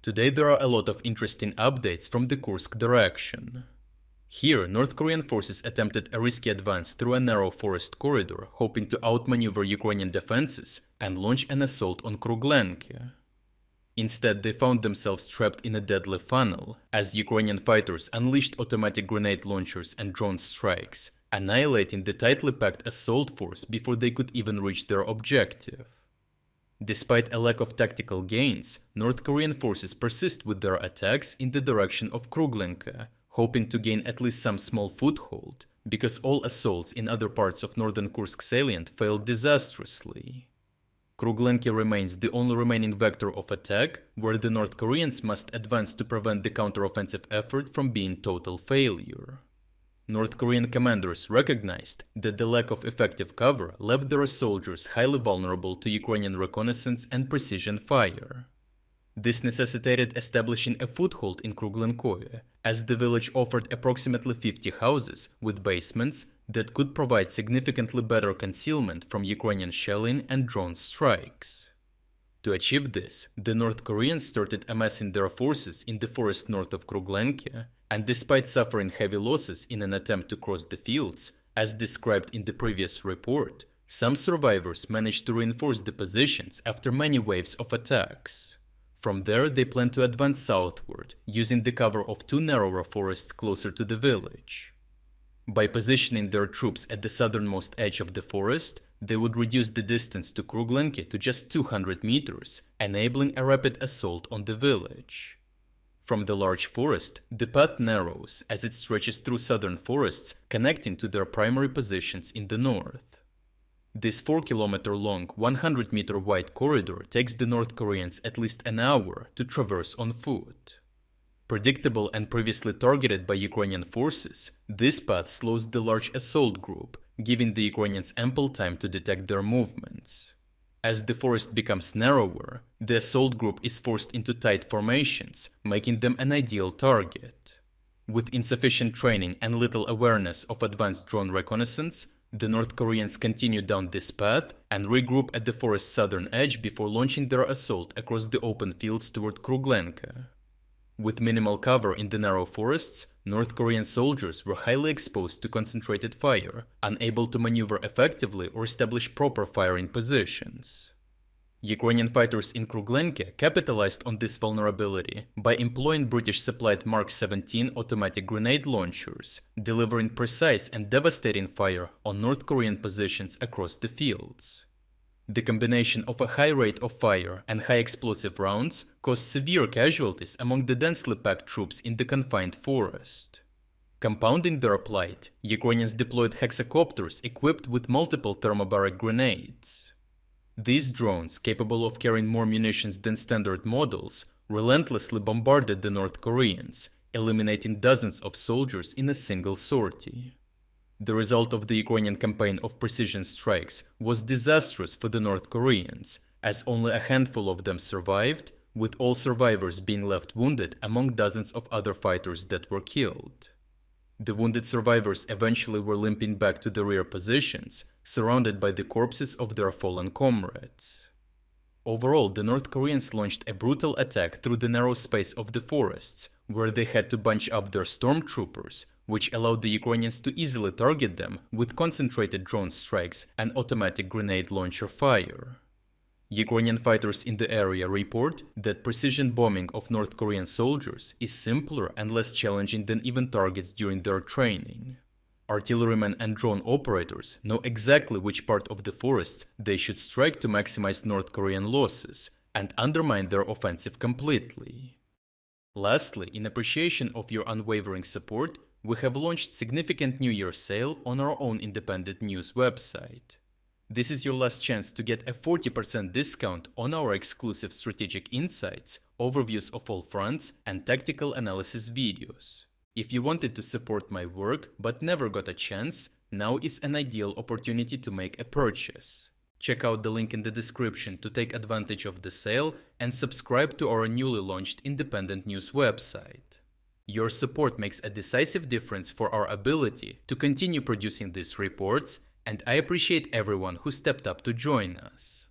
Today there are a lot of interesting updates from the Kursk direction. Here, North Korean forces attempted a risky advance through a narrow forest corridor, hoping to outmaneuver Ukrainian defenses and launch an assault on Kruglenke. Instead, they found themselves trapped in a deadly funnel, as Ukrainian fighters unleashed automatic grenade launchers and drone strikes, annihilating the tightly packed assault force before they could even reach their objective. Despite a lack of tactical gains, North Korean forces persist with their attacks in the direction of Kruglenke, hoping to gain at least some small foothold, because all assaults in other parts of northern Kursk Salient failed disastrously. Kruglenke remains the only remaining vector of attack, where the North Koreans must advance to prevent the counteroffensive effort from being total failure. North Korean commanders recognized that the lack of effective cover left their soldiers highly vulnerable to Ukrainian reconnaissance and precision fire. This necessitated establishing a foothold in Kruglenke, as the village offered approximately 50 houses with basements that could provide significantly better concealment from Ukrainian shelling and drone strikes. To achieve this, the North Koreans started amassing their forces in the forest north of Kruglenke, and despite suffering heavy losses in an attempt to cross the fields, as described in the previous report, some survivors managed to reinforce the positions after many waves of attacks. From there, they plan to advance southward, using the cover of two narrower forests closer to the village. By positioning their troops at the southernmost edge of the forest, they would reduce the distance to Kruglenke to just 200 meters, enabling a rapid assault on the village. From the large forest, the path narrows as it stretches through southern forests, connecting to their primary positions in the north. This 4-kilometer-long, 100-meter-wide corridor takes the North Koreans at least an hour to traverse on foot. Predictable and previously targeted by Ukrainian forces, this path slows the large assault group, giving the Ukrainians ample time to detect their movements. As the forest becomes narrower, the assault group is forced into tight formations, making them an ideal target. With insufficient training and little awareness of advanced drone reconnaissance, the North Koreans continue down this path and regroup at the forest's southern edge before launching their assault across the open fields toward Kruglenke. With minimal cover in the narrow forests, North Korean soldiers were highly exposed to concentrated fire, unable to maneuver effectively or establish proper firing positions. Ukrainian fighters in Kruglenke capitalized on this vulnerability by employing British-supplied Mark 17 automatic grenade launchers, delivering precise and devastating fire on North Korean positions across the fields. The combination of a high rate of fire and high explosive rounds caused severe casualties among the densely packed troops in the confined forest. Compounding their plight, Ukrainians deployed hexacopters equipped with multiple thermobaric grenades. These drones, capable of carrying more munitions than standard models, relentlessly bombarded the North Koreans, eliminating dozens of soldiers in a single sortie. The result of the Ukrainian campaign of precision strikes was disastrous for the North Koreans, as only a handful of them survived, with all survivors being left wounded among dozens of other fighters that were killed. The wounded survivors eventually were limping back to the rear positions, surrounded by the corpses of their fallen comrades. Overall, the North Koreans launched a brutal attack through the narrow space of the forests, where they had to bunch up their stormtroopers, which allowed the Ukrainians to easily target them with concentrated drone strikes and automatic grenade launcher fire. Ukrainian fighters in the area report that precision bombing of North Korean soldiers is simpler and less challenging than even targets during their training. Artillerymen and drone operators know exactly which part of the forests they should strike to maximize North Korean losses and undermine their offensive completely. Lastly, in appreciation of your unwavering support, we have launched significant New Year sale on our own independent news website. This is your last chance to get a 40% discount on our exclusive strategic insights, overviews of all fronts, and tactical analysis videos. If you wanted to support my work but never got a chance, now is an ideal opportunity to make a purchase. Check out the link in the description to take advantage of the sale and subscribe to our newly launched independent news website. Your support makes a decisive difference for our ability to continue producing these reports, and I appreciate everyone who stepped up to join us.